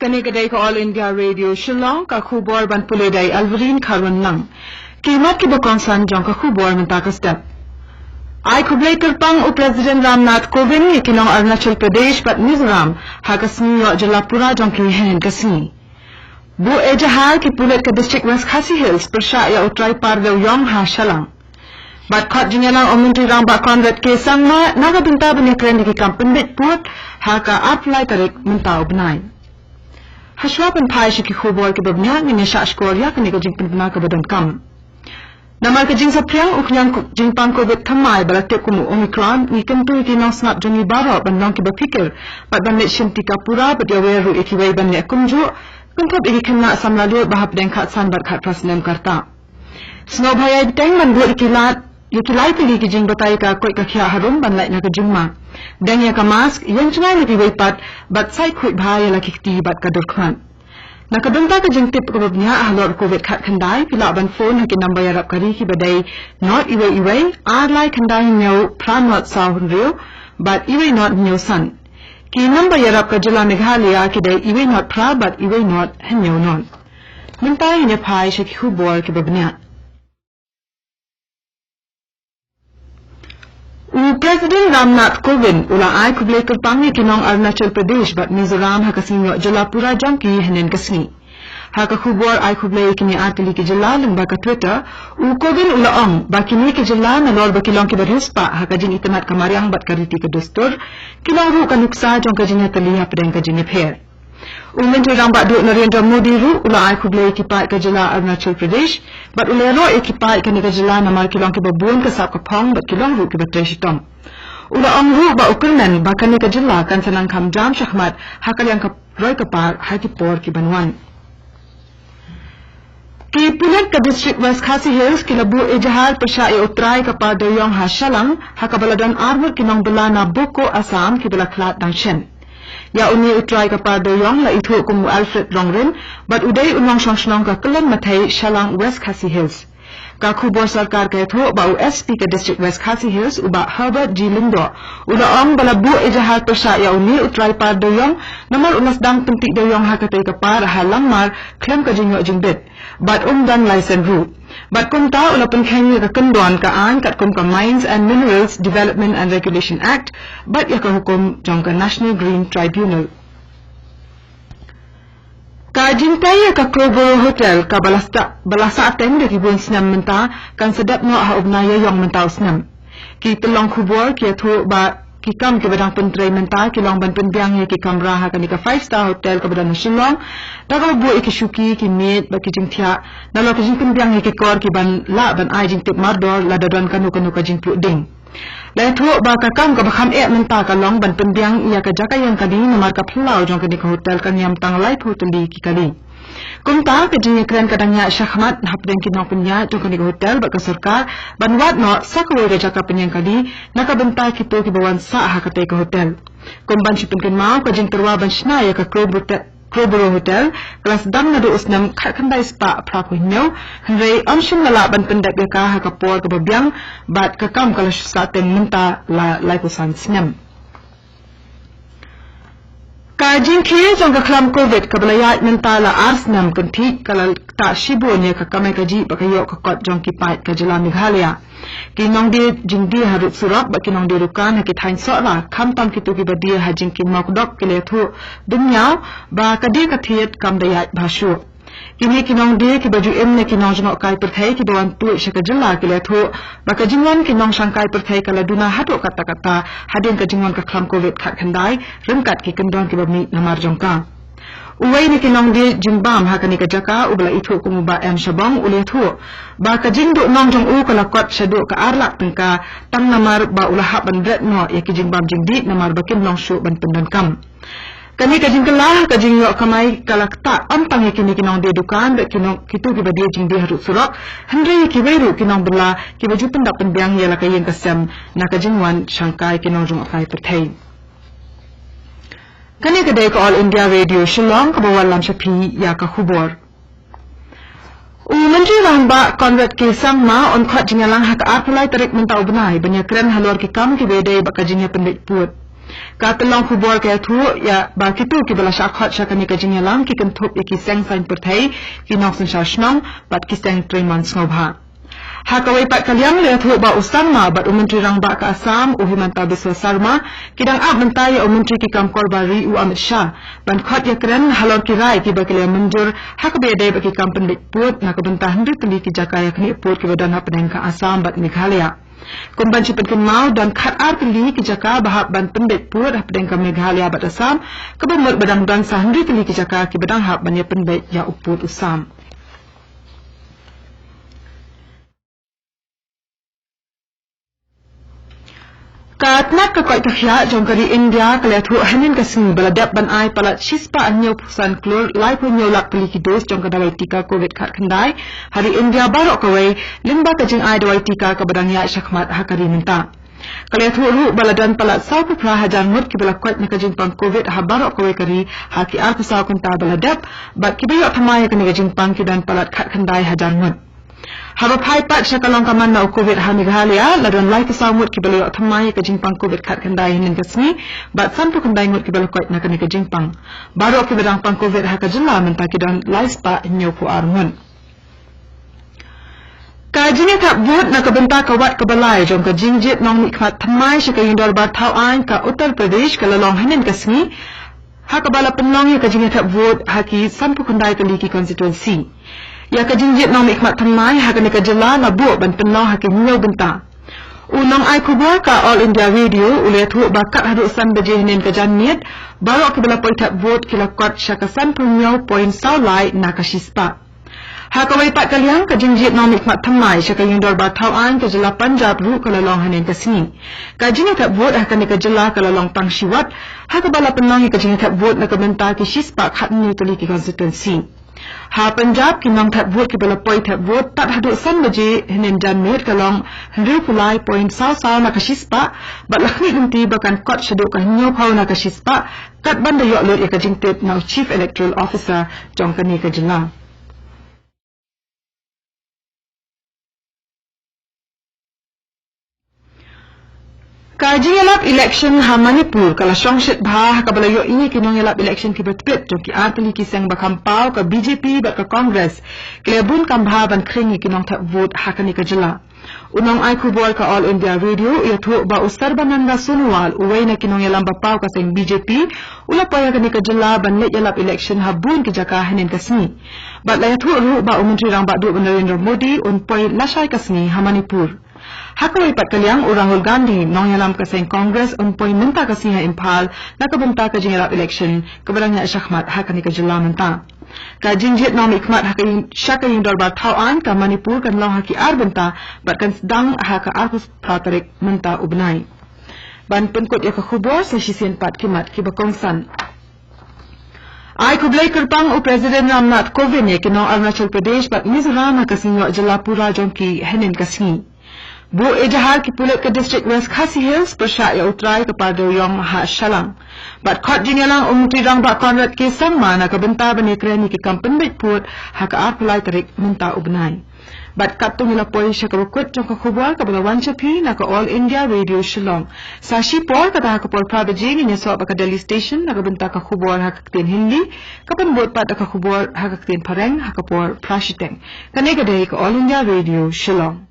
Kani kedai ke All India Radio Shillong ka khubor ban pule dai Alvarin Kharwan lang. Kimat ki bakongsan jong ka khubor menta ka step. Ai khublai terpang u President Ramnath Kovind ni kinong Arunachal Pradesh pat Mizoram ha kasni yo Jalapura jong ki hen kasni. Bu ejahal ki pulet ka district West Khasi Hills persha ya utrai par de yong ha shalang. Bat khot jinyalang omunti rang ba Conrad ke sangma naga binta bani kren ki kampendit put ha ka apply tarik menta ubnai. Hashwapan pai shi ki khubor ki babnya ni nesha skor ya kani ka jingpin bna ka badan kam. Namar ka jing sa priang uknyang jingpang COVID thamai balate kumu Omicron ni kentu ki nang snap jongi baro bandang ki bapikir pat ban let shinti ka pura pat ya weru ikiwai ban ne kumju kuntap iki kena samlalu bahap deng khat san bat khat prasnem karta. Snow bhaya teng ban bu ikilat yukilai pili ki jing batai ka koi ka khia harum ban lai na ka jingma. Deng ya ka mask yang chungai lagi wai pat bat sai khoi bhaya la kikti bat ka durkhan. Nakadunta ka jing tip ka babnya ahlor COVID khat khandai pila ban phone ki number ya rap kari ki badai not iwai ar lai khandai nyau plan not sound real but iwai not nyau san. Ki number ya rap ka jila Meghalaya ki dai iwai not pra but iwai not nyau non. Muntai ne phai shi khu bor ki babnya. President Ramnath Kovind ulang ai kublai terpangi kinong Arunachal Pradesh bat Mizoram ha kasinyo Jalapura jangki henen kasni. Ha ka khubor ai kublai kini atili ki jala leng ba ka Twitter u Kovind ulaong ba kini ki jala na lor ba kilong ki barispa ha ka jing itamat kamariang bat kariti ka dostor kilong ru ka nuksa jong ka jinya taliha pedeng ka jinya pher. Menteri rang ba duk Narendra Modi ru ulang ai kublai ki pai ka jala Arunachal Pradesh bat ulero e ki pai ka ni ka jala na mar kilong ki babun ka sap ka phong bat kilong ru ki batreshitom. Ula ru ba ukulnan ba kani ka jilla kan sanang kam jam shahmat hakal yang ka roy ka par haki por ki banwan. Ki pulet ka district West Khasi Hills ki labu ejahal persya e utrai ka par doyong ha shalang haka baladan arbor kinong balana Boko Assam ki bala klat dang shen. Ya uni utrai ka par doyong la ithu kumu Alfred Rongren but uday unwang shong ka kelan matai shalang West Khasi Hills. Ka khubor sarkar ka tho ba SP ka district West Khasi Hills uba Herbert G Lindo uda ong balabu ejahal persya ya uni utrai par doyong namar unas dang pentik doyong hakatai ka par halang mar klem ka jingyo jingbet but dan license ru but kumta ula penkhengi ka kendon ka an kat kum ka Mines and Minerals Development and Regulation Act but ya ka hukum jong ka National Green Tribunal. Ka jintaya ka Crowborough Hotel ka balasa ateng de ki bun snam menta kan sedap no ha ubnaya yong menta snam. Ki telong khubor ki atho ba ki kam ke badang pentrai menta ki long ban penbiang ye ki kamra ha kan ka 5-star hotel ka badang Shillong daga bu ki shuki ki met ba ki jingthia na lo ki jing penbiang ye ki kor ki ban la ban ai jing tip mardor la dadon kanu ka jing pu ding. Lai tho ba ka kam ka bakham e menta ka long ban penbiang ya ka jaka yang kadi namar ka phlau jong ka ka hotel kan yam tang lai hoteli ki kali. Kumta ka jing kren kadangnya shahmat hapdeng ki nong punya jong ka hotel ba ka sarkar ban wat no sakwe ga jaka penyang kadi naka benta ki to ki bawan sa ha ka ka hotel. Kumban sipin ken mau ka jing terwa ban shna ya ka Crowborough Hotel kelas dang na doos nam khandai spa praku hinyo hanrei amshim lala ban pendak ka ha ka por ka babyang bat ka kam kala sa teng menta la laipusan snam. Ka jing khiye jong ka khlam COVID ka balaya menta la arsnam kunthi kala ta shibo ne ka kamai ka ji ba ka yo ka kot jong ki pai ka jala Meghalaya. Ki nong di jing di harut surap ba ki nong di rukan ha ki thain so la kham tam ki tu ki badi ha jing ki mak dok ki le thu dunya ba ka di ka thiet kam daya bhashu. Kini ki nong di ki baju em ne ki nong jno kai per thai ki bawan tu shaka jilla ki le thu ba ka jingwan ki nong shangkai per thai kala duna hatu kata hadin ka jingwan ka khlam COVID khat khandai ringkat ki kendon ki bami namar jongka. Uwai ni kinong di jimbam hakani ka jaka ubla ithu kumuba em shabang ule thu ba ka jingdu nong jong u kala kot shadu ka arlak tengka tang namar ba ulah ban red no ya ki jimbam jingdi namar bakin nong shu ban pendan kam kani ka jingkala ka jingyo kamai kalakta ampang ya kini kinong di dukan ba kinong kitu ki badi jingdi haru surak handre ki weru kinong bela ki baju pendak penbiang ya la kayen kasam na ka jingwan shangkai kinong jong akai perthai. Kani kedai ke All India Radio Shillong ke bawal lam syapi ya ka khubor. Menteri Rangba Conrad ke sangma on khot jingalang hak apply tarik menta ubnai banyak keren halor ki kam ki bedai baka jinya pendek put. Katelong khubor ke thu ya ba kitu ki bala shakhat shakani ka jingyalang ki kenthop ki seng sain perthai ki nok san shnong bat ki seng 3 months ngobha hakawai pat kalyang le thu ba usama bat umantri rang ba ka Assam Himanta Biswa Sarma kidang ab mentai umantri ki kam korbari u Amit Shah ban khat ya kren halor ki rai ki bakile manjur hakabe de ba ki kam pendek put na ka bentah ndri ki jakaya kni put ki badan hapeng ka Assam bat Meghalaya kumban cipen mau dan khat artili ki jaka bahap ban pendek put hapeng ka Meghalaya bat Assam kabang badang dan sahndri ki jaka ki badang hap ban ya pendek ya uput Assam Katnak ka koi takhya jongkari India kalethu hanin kasing baladap ban ai palat shispa anyo pusan klur lai pu nyo lak pili ki dos jongka dawai tika covid khat khandai hari India barok kawai limba ka jing ai dawai tika ka badang ya shakmat hakari minta kalethu ru baladan palat sau pu pra hajan mut ki balak kwat ka jing pang covid ha barok kawai kari haki ar pusau kunta baladap bat ki bayo thamai ka jing pang ki dan palat khat khandai hajan mut Haba pai pat shakalong kaman na COVID ha Meghalaya ladon lai kasau mut ki balayo thamai ka jingpang COVID khat kandai hinin kasmi bat sanpu kandai mut ki balayo kwat na kani ka jingpang baro ki badang pang COVID ha ka jilla menta ki don lai spa nyo pu armun ka jinge thap vot na ka benta ka wat ka balai jong ka jingjit nong ni khat thamai shika yindor ba thau ain ka Uttar Pradesh ka lalong hinin kasmi ha ka bala penlong ka jinge thap vot ha ki sanpu kandai ka li ki constituency ya ka jingjit nong nikmat thamai ha ka ni ka jilla na bu ban penno ha ki nyo benta unong ai khubor ka All India Radio ule thu bakat hadu san beje hinen ka janniet baro ki bala poitap vote kila kwat shakasan punyo point sau lai na ka shispa ha ka wai pat kalyang ka jingjit nong nikmat thamai shaka yindor ba thau an ka jilla Punjab ru ka lalong hinen ka sini ka jingjit vote ha ka ni ka jilla ka lalong pang shiwat ha ka bala penong ka jingjit vote na ka benta ki shispa khat ni tuli ki constituency ha Punjab ki nong that vote ki bala poi that vote tat hadu san beje hinen jan met kalong hru pulai point sau na ka shispa bat lakhni gunti bakan kot shadu ka nyo phau na ka shispa kat banda yo lot ya ka jingtet now chief electoral officer jongkani ka jilla Kaji yalap election ha Manipur kala shongshit bha ka balayo ini kinong yalap election ki betpet to ki artli ki sang bakam pau ka BJP ba ka Congress klebun kam bha ban khringi kinong tha vote ha kani ka jila unong ai khubor ka All India Radio ya thu ba ustar bananga sunwal uway na kinong yalam ba pau ka sang BJP ula pa ya kani ka jila ban net yalap election ha bun ki jaka hanin kasmi bat la ya thu ru ba umantri rang ba du Narendra Modi un poi lashai kasmi ha Manipur Hakawai pat kalyang Rahul Gandhi nong yalam ka sa Congress un poi minta ka siya Impal nakabunta ka jingalap election kabarang niya shakmat hakani ka jila minta ka jingjit nong ikmat hakayin shaka yung dorbar tauan ka Manipur kan long haki arbenta bat kan sedang haka arkus pratarik minta ubnay ban penkot ya ka khubor sa shisien pat kimat kibakongsan Ai kublai kerpang u President Ramnath Kovind ya kinong Arunachal Pradesh bat Mizoram hakasinyo Jalapura jongki henin kasingi Bu ejahar ki pulit ke district West Khasi Hills persya ya utrai kepada Yong Ha Shalang. Bat khot jinyalang umutri rang ba Conrad ke sangma na kabenta bani kreni ki kampen bit put ha ka arpulai tarik minta ubnai. Bat katung ila poi syakabukut jong ka khubwar ka bala wanchapi na ka All India Radio Shillong. Sa shipor ka ta ka por prabaji ni so ba ka Delhi station na kabenta ka khubwar ha ka tin Hindi kapan bot pat ka khubwar ha ka tin Pareng ha ka por prashiteng. Kanega dei ka All India Radio Shillong.